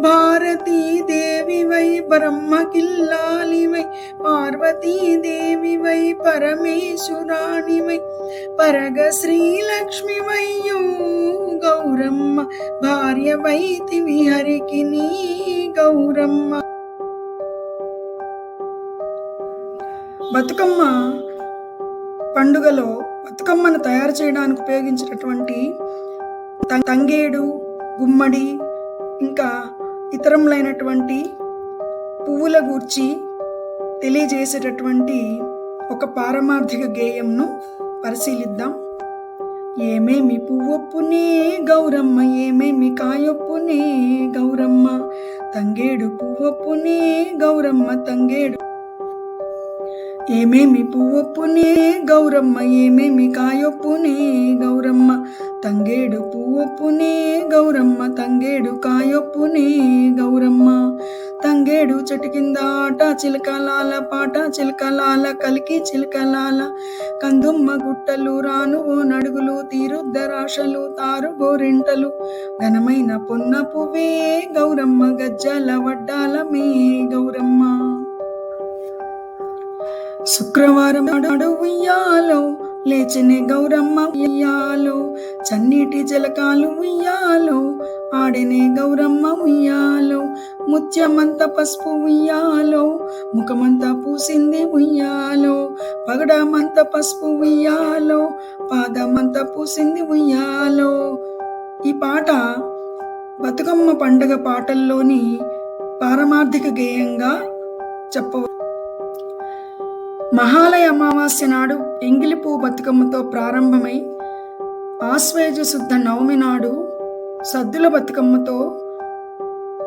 భారతీ దేవివై బ్రహ్మ కిల్లాలివై, పార్వతీ దేవివై పరమేశ్వరాణివై, పరగ శ్రీలక్ష్మివయ్యో గౌరమ్మ, భార్యవైతివి హరికి నీ గౌరమ్మ. బతుకమ్మ పండుగలో బతుకమ్మను తయారు చేయడానికి ఉపయోగించినటువంటి తంగేడు, గుమ్మడి ఇంకా ఇతరములైనటువంటి పువ్వుల గూర్చి తెలియజేసేటటువంటి ఒక పారమార్థిక గేయంను పరిశీలిద్దాం. ఏమేమి పువ్వొప్పునే గౌరమ్మ, ఏమేమి కాయొప్పునే గౌరమ్మ, తంగేడు పువ్వొప్పునే గౌరమ్మ, తంగేడు ఏమేమి పువ్వొప్పునే గౌరమ్మ, ఏమేమి కాయొప్పునే గౌరమ్మ, తంగేడు పువ్వొప్పునే గౌరమ్మ, తంగేడు కాయొప్పునే గౌరమ్మ. తంగేడు చెట్టు కింద ఆట చిలకలాల పాట, చిలకలాల కలికి చిలకలాల, కందుమ్మ గుట్టలు రానువో నడుగులు, తీరుద్దరాశలు తారు గోరింటలు, ఘనమైన పొన్న పువ్వే గౌరమ్మ, గజ్జల వడ్డాలమే గౌరమ్మ. శుక్రవారం నాడు ఉయ్యాలో లేచనే గౌరమ్మ ఉయ్యాలో, చన్నీటి జలకాలు ఉయ్యాలో ఆడనే గౌరమ్మ ఉయ్యాలో, ముత్యమంత పసుపు ఉయ్యాలో, ముఖమంతా పూసింది ఉయ్యాలో, పగడమంత పసుపు ఉయ్యాలో, పాదమంత పూసింది ఉయ్యాలో. ఈ పాట బతుకమ్మ పండుగ పాటల్లోని పారమార్థిక గేయంగా చెప్పవచ్చు. మహాలయ అమావాస్య నాడు ఎంగిలిపూ బతుకమ్మతో ప్రారంభమై ఆశ్వేజ శుద్ధ నవమి నాడు సద్దుల బతుకమ్మతో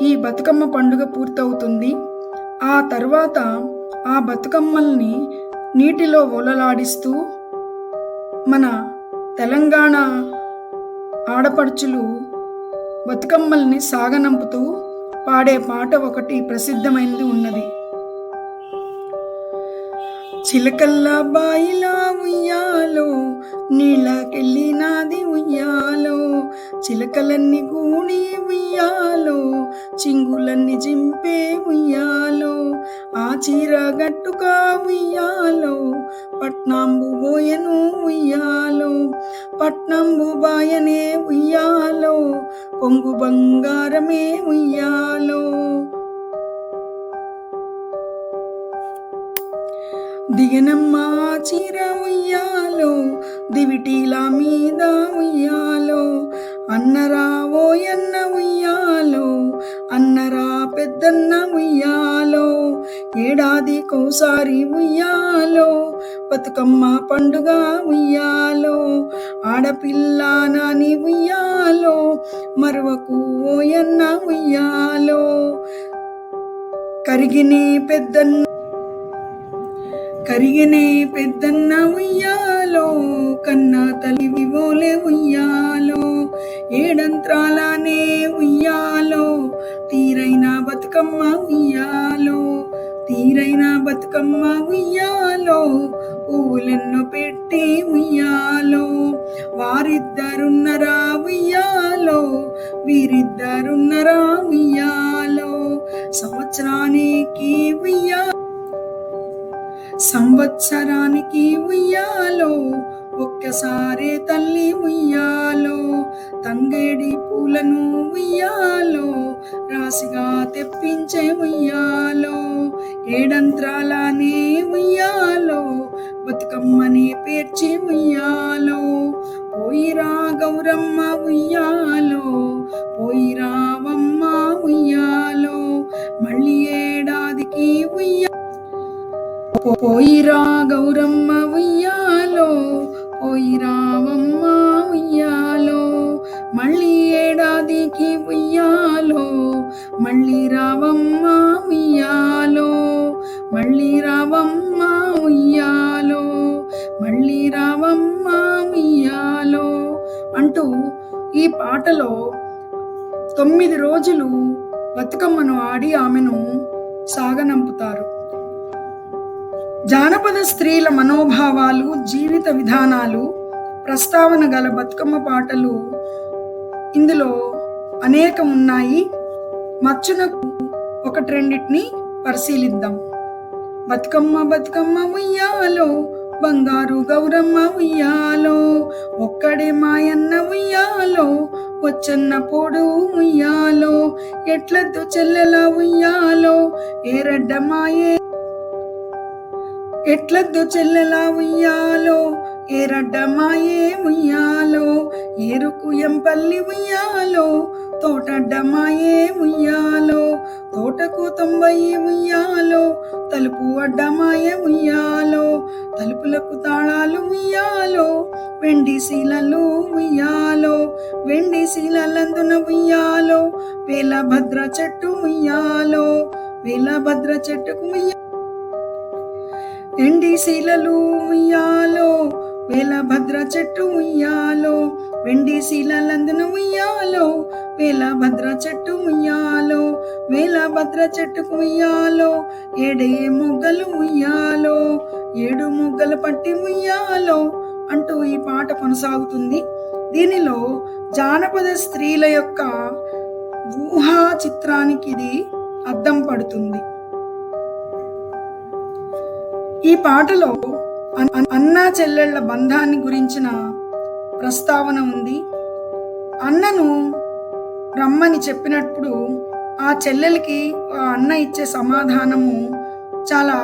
ఈ బతుకమ్మ పండుగ పూర్తవుతుంది. ఆ తర్వాత ఆ బతుకమ్మల్ని నీటిలో ఓలలాడిస్తూ మన తెలంగాణ ఆడపడుచులు బతుకమ్మల్ని సాగనంపుతూ పాడే పాట ఒకటి ప్రసిద్ధమైనది ఉన్నది. చిలకల్లా బాయిలా ఉయ్యాలో, నీళ్ళకెళ్ళి నాది ఉయ్యాలో, చిలకలన్నీ గూడి ఉయ్యాలో, చింగులన్నీ జింపే ఉయ్యాలో, ఆ చీర గట్టుగా ఉయ్యాలో, పట్నంబు బోయను ఉయ్యాలో, పట్నంబు బాయనే ఉయ్యాలో, కొంగు బంగారమే ఉయ్యాలో. దిగనమ్మ చీర ఉయ్యాలో, దివిటీల మీద ఉయ్యాలో, అన్నరా ఓయన్న ఉయ్యాలో, అన్నరా పెద్దన్న ఉయ్యాలో, ఏడాదికోసారి ఉయ్యాలో, బతుకమ్మ పండుగ ఉయ్యాలో, ఆడపిల్ల నాని ఉయ్యాలో, మరువకు ఓయన్న ఉయ్యాలో, కరిగినే పెద్దన్న ఉయ్యాలో, కన్నా తల్లి ఓలే ఉయ్యాలో, ఏడంత్రాలనే ఉయ్యాలో, తీరైన బతుకమ్మ ఉయ్యాలో, తీరైన బతుకమ్మ ఉయ్యాలో, పువ్వులెన్నో పెట్టి ఉయ్యాలో, వారిద్దరున్నరా ఉయ్యాలో, వీరిద్దరున్నరా ఉయ్యాలో, సంవత్సరానికి ఉయ్యాలో ఒక్క ఒక్కసారి తల్లి ఉయ్యాలో, తంగేడి పూలను ఉయ్యాలో, రాశిగా తెప్పించే ఉయ్యాలో, ఏడంత్రాలనే ఉయ్యాలో, బతుకమ్మని పేర్చి ఉయ్యాలో, పోయిరా గౌరమ్మ ఉయ్యాలో, పోయిరావమ్మ ఉయ్యాలో, మళ్ళీ ఏడాదికి పోయిరా గౌరమ్మ ఉయ్యాలో, పోయిరావమ్మ ఉయ్యాలో, మళ్ళీ ఏడాదికి ఉయ్యాలో, మళ్ళీ రావమ్మ ఉయ్యాలో, మళ్ళీ రావమ్మ ఉయ్యాలో, మళ్ళీ రావమ్మ ఉయ్యాలో అంటూ ఈ పాటలో 9 రోజులు బతుకమ్మను ఆడి ఆమెను సాగనంపుతారు. జానపద స్త్రీల మనోభావాలు, జీవిత విధానాలు ప్రస్తావన గల బతుకమ్మ పాటలు ఇందులో అనేకం ఉన్నాయి. మచ్చునకు ఒకటి రెండిటిని పరిశీలిద్దాం. బతుకమ్మ బతుకమ్మ ఉయ్యాలో, బంగారు గౌరమ్మ ఉయ్యాలో, ఒక్కడే మాయన్న ఉయ్యాలో, వచ్చన్న పొడు ఉయ్యాలో, ఎట్లద్దు చెల్లెల ఉయ్యాలో, ఏరడ్డ మాయే ఎట్లద్దు చెల్లెల ఉయ్యాలో, ఏరడ్డ మాయే ఉయ్యాలో, ఏరుకు ఎంపల్లి ఉయ్యాలో, తోటడ్డ మాయే ఉయ్యాలో, తోటకు 90 ఉయ్యాలో, తలుపు అడ్డ మాయే ఉయ్యాలో, తలుపులకు తాళాలు ఉయ్యాలో, వెండి శీలలు ఉయ్యాలో, వెండి శీలలందున ఉయ్యాలో, వేలభద్ర చెట్టు ఉయ్యాలో, వేలభద్ర చెట్టుకు ఎండి శీలలు ఉయ్యాలో, వేలభద్ర చెట్టు ఉయ్యాలో, వెండి శీలలందున ఉయ్యాలో, వేలభద్ర చెట్టు ఉయ్యాలో, వేలభద్ర చెట్టుకు ఉయ్యాలో, ఏడే మొగ్గలు ఉయ్యాలో, 7 మొగ్గలు పట్టి ఉయ్యాలో అంటూ ఈ పాట కొనసాగుతుంది. దీనిలో జానపద స్త్రీల యొక్క ఊహా చిత్రానికి ఇది అద్దం పడుతుంది. ఈ పాటలో అన్నా చెల్లెళ్ల బంధాన్ని గురించిన ప్రస్తావన ఉంది. అన్నను రమ్మని చెప్పినప్పుడు ఆ చెల్లెలకి ఆ అన్న ఇచ్చే సమాధానము చాలా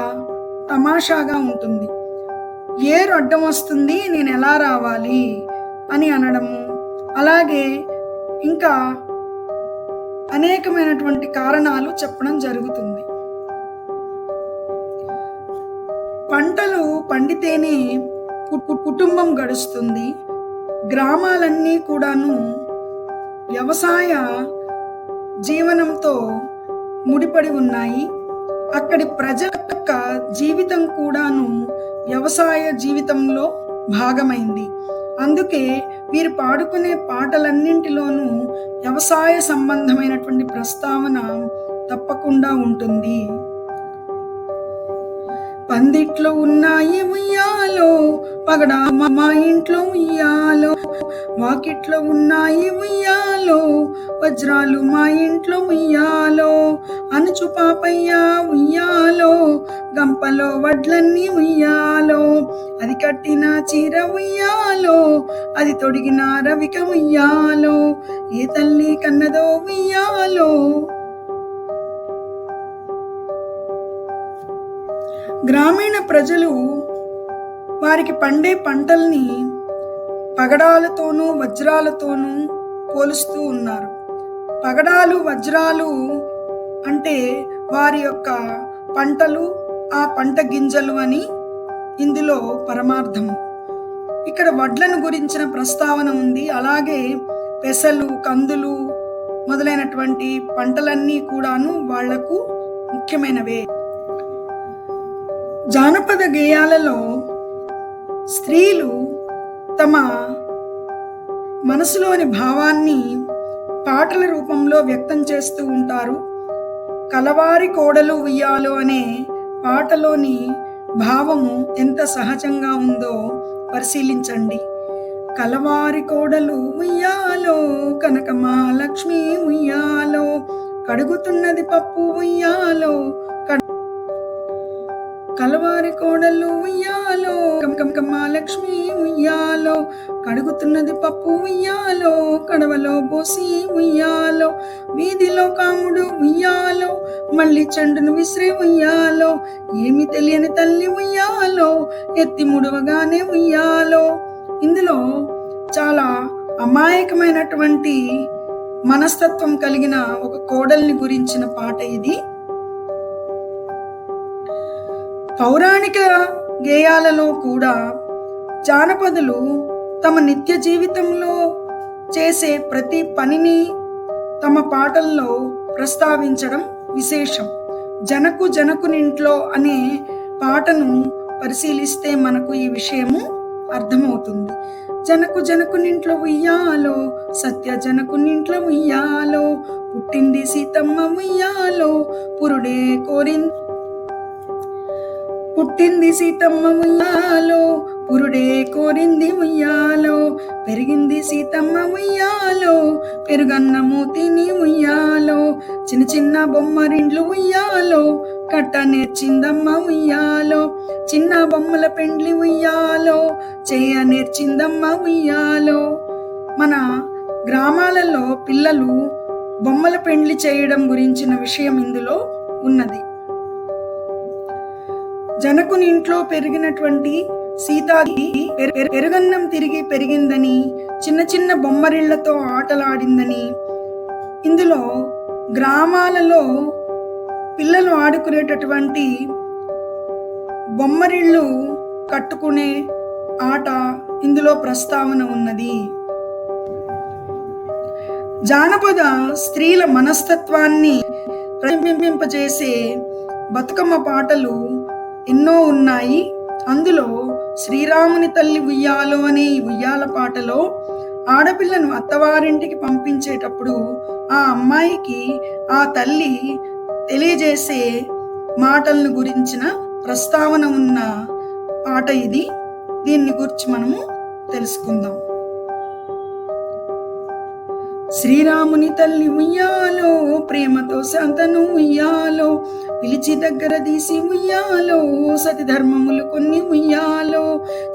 తమాషాగా ఉంటుంది. ఏరు అడ్డం వస్తుంది, నేను ఎలా రావాలి అని అనడము, అలాగే ఇంకా అనేకమైనటువంటి కారణాలు చెప్పడం జరుగుతుంది. పంటలు పండితేనే కుటుంబం గడుస్తుంది. గ్రామాలన్నీ కూడాను వ్యవసాయ జీవనంతో ముడిపడి ఉన్నాయి. అక్కడి ప్రజల యొక్క జీవితం కూడాను వ్యవసాయ జీవితంలో భాగమైంది. అందుకే వీరు పాడుకునే పాటలన్నింటిలోనూ వ్యవసాయ సంబంధమైనటువంటి ప్రస్తావన తప్పకుండా ఉంటుంది. పందిట్లో ఉన్నాయి ఉయ్యాలో, పగడా మా ఇంట్లో ఉయ్యాలో, వాకిట్లో ఉన్నాయి ఉయ్యాలో, వజ్రాలు మా ఇంట్లో ఉయ్యాలో, అనుచు పాపయ్య ఉయ్యాలో, గంపలో వడ్లన్నీ ఉయ్యాలో, అది కట్టిన చీర ఉయ్యాలో, అది తొడిగిన రవిక ఉయ్యాలో, ఏ తల్లి కన్నదో ఉయ్యాలో. గ్రామీణ ప్రజలు వారికి పండే పంటల్ని పగడాలతోనూ వజ్రాలతోనూ పోలుస్తూ ఉన్నారు. పగడాలు వజ్రాలు అంటే వారి యొక్క పంటలు, ఆ పంట గింజలు అని ఇందులో పరమార్థము. ఇక్కడ వడ్లను గురించిన ప్రస్తావన ఉంది. అలాగే పెసలు, కందులు మొదలైనటువంటి పంటలన్నీ కూడాను వాళ్లకు ముఖ్యమైనవే. జానపద గేయాలలో స్త్రీలు తమ మనసులోని భావాన్ని పాటల రూపంలో వ్యక్తం చేస్తూ ఉంటారు. కలవారి కోడలు ఉయ్యాలో అనే పాటలోని భావము ఎంత సహజంగా ఉందో పరిశీలించండి. కలవారి కోడలు ఉయ్యాలో, కనక మహాలక్ష్మి ఉయ్యాలో, కడుగుతున్నది పప్పు ఉయ్యాలో, కలవారి కోడలు ఉయ్యాలో, కమ్మ లక్ష్మి ఉయ్యాలో, కడుగుతున్నది పప్పు ఉయ్యాలో, కడవలో పోసి ఉయ్యాలో, వీధిలో కాముడు ఉయ్యాలో, మళ్ళీ చెండును విసిరే ఉయ్యాలో, ఏమి తెలియని తల్లి ఉయ్యాలో, ఎత్తి ముడవగానే ఉయ్యాలో. ఇందులో చాలా అమాయకమైనటువంటి మనస్తత్వం కలిగిన ఒక కోడల్ని గురించిన పాట ఇది. పౌరాణిక గేయాలలో కూడా జానపదులు తమ నిత్య జీవితంలో చేసే ప్రతి పనిని తమ పాటల్లో ప్రస్తావించడం విశేషం. జనకునింట్లో అనే పాటను పరిశీలిస్తే మనకు ఈ విషయము అర్థమవుతుంది. జనకునింట్లో ఉయ్యాలో, సత్య జనకునింట్లో ఉయ్యాలో, పుట్టింది సీతమ్మ ఉయ్యాలో, పుట్టింది సీతమ్మ ఉయ్యాలో, పురుడే కోరింది ఉయ్యాలో, పెరిగింది సీతమ్మ ఉయ్యాలో, పెరుగన్నము తిని ఉయ్యాలో, చిన్న చిన్న బొమ్మరిండ్లు ఉయ్యాలో, కట్ట నేర్చిందమ్మ ఉయ్యాలో, చిన్న బొమ్మల పెండ్లి ఉయ్యాలో, చేయ నేర్చిందమ్మ ఉయ్యాలో. మన గ్రామాలలో పిల్లలు బొమ్మల పెండ్లి చేయడం గురించిన విషయం ఇందులో ఉన్నది. జనకుని ఇంట్లో పెరిగినటువంటి సీతాది పెరుగన్నం తిరిగి పెరిగిందని, చిన్న చిన్న బొమ్మరిళ్లతో ఆటలాడిందని, ఇందులో గ్రామాలలో పిల్లలు ఆడుకునేటటువంటి బొమ్మరిళ్ళు కట్టుకునే ఆట ఇందులో ప్రస్తావన ఉన్నది. జానపద స్త్రీల మనస్తత్వాన్ని ప్రతిబింబింపజేసే బతుకమ్మ పాటలు ఎన్నో ఉన్నాయి. అందులో శ్రీరాముని తల్లి ఉయ్యాలో అనే ఉయ్యాల పాటలో ఆడపిల్లను అత్తవారింటికి పంపించేటప్పుడు ఆ అమ్మాయికి ఆ తల్లి తెలియజేసే మాటలను గురించిన ప్రస్తావన ఉన్న పాట ఇది. దీన్ని గురించి మనము తెలుసుకుందాం. శ్రీరాముని తల్లి ఉయ్యాలో, ప్రేమతో శాంతను ఉయ్యాలో, పిలిచి దగ్గర తీసి ఉయ్యాలో, సతి ధర్మములు కొన్ని ఉయ్యాలో,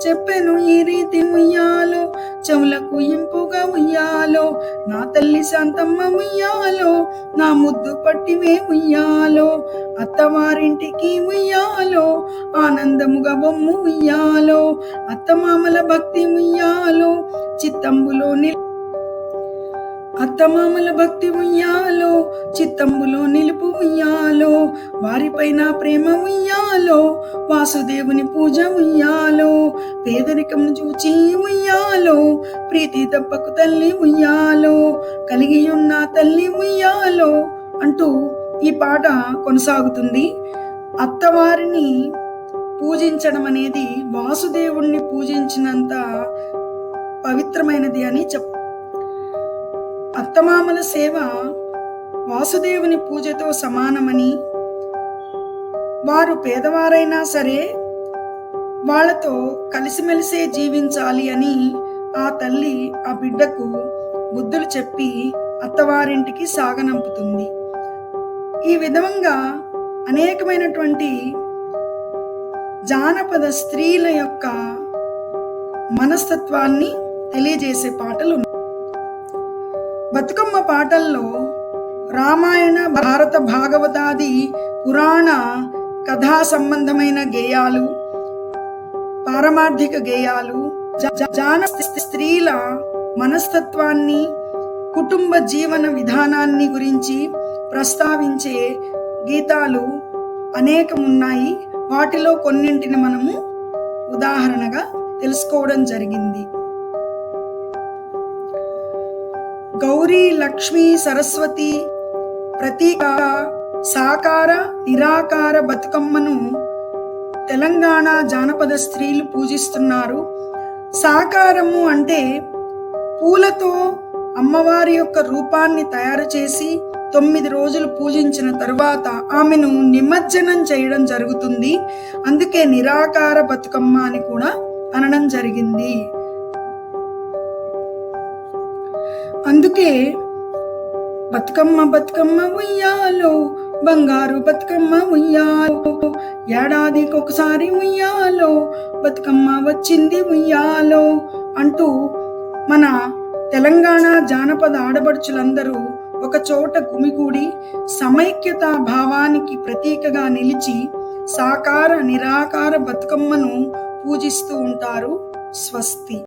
చెప్పెను ఈ రీతి ఉయ్యాలో, చెవులకు ఇంపుగా ఉయ్యాలో, నా తల్లి శాంతమ్మ ఉయ్యాలో, నా ముద్దు పట్టివే ఉయ్యాలో, అత్తవారింటికి ఉయ్యాలో, ఆనందముగా బొమ్ము ఉయ్యాలో, అత్తమామల భక్తి ఉయ్యాలో, చిత్తంబులో అత్తమామల భక్తి ఉయ్యాలో, చిత్తంబులో నిలుపు ఉయ్యాలో, వారిపైన ప్రేమ ఉయ్యాలో, వాసుదేవుని పూజ ఉయ్యాలో, పేదరికం చూచి ఉయ్యాలో, ప్రీతి తప్పకు తల్లి ఉయ్యాలో, కలిగి ఉన్న తల్లి ఉయ్యాలో అంటూ ఈ పాట కొనసాగుతుంది. అత్తవారిని పూజించడం అనేది వాసుదేవుణ్ణి పూజించినంత పవిత్రమైనది అని అత్తమామల సేవ వాసుదేవుని పూజతో సమానమని, వారు పేదవారైనా సరే వాళ్లతో కలిసిమెలిసే జీవించాలి అని ఆ తల్లి ఆ బిడ్డకు బుద్ధులు చెప్పి అత్తవారింటికి సాగనంపుతుంది. ఈ విధంగా అనేకమైనటువంటి జానపద స్త్రీల యొక్క మనస్తత్వాన్ని తెలియజేసే పాటలు. బతుకమ్మ పాటల్లో రామాయణ, భారత, భాగవతాది పురాణ కథా సంబంధమైన గేయాలు, పారమార్థిక గేయాలు, జానపద స్త్రీల మనస్తత్వాన్ని, కుటుంబ జీవన విధానాన్ని గురించి ప్రస్తావించే గీతాలు అనేకం ఉన్నాయి. వాటిలో కొన్నింటిని మనము ఉదాహరణగా తెలుసుకోవడం జరిగింది. గౌరీ, లక్ష్మీ, సరస్వతి ప్రతీక సాకార నిరాకార బతుకమ్మను తెలంగాణ జానపద స్త్రీలు పూజిస్తున్నారు. సాకారము అంటే పూలతో అమ్మవారి యొక్క రూపాన్ని తయారు చేసి 9 రోజులు పూజించిన తరువాత ఆమెను నిమజ్జనం చేయడం జరుగుతుంది. అందుకే నిరాకార బతుకమ్మ అని కూడా అనడం జరిగింది. అందుకే బతుకమ్మ బతుకమ్మ ఉయ్యాలో, బంగారు బతుకమ్మ ఉయ్యాలో, ఏడాదికి ఒకసారి ఉయ్యాలో బతుకమ్మ వచ్చింది ఉయ్యాలో అంటూ మన తెలంగాణ జానపద ఆడబడుచులందరూ ఒక చోట గుమిగూడి సమైక్యత భావానికి ప్రతీకగా నిలిచి సాకార నిరాకార బతుకమ్మను పూజిస్తూ ఉంటారు. స్వస్తి.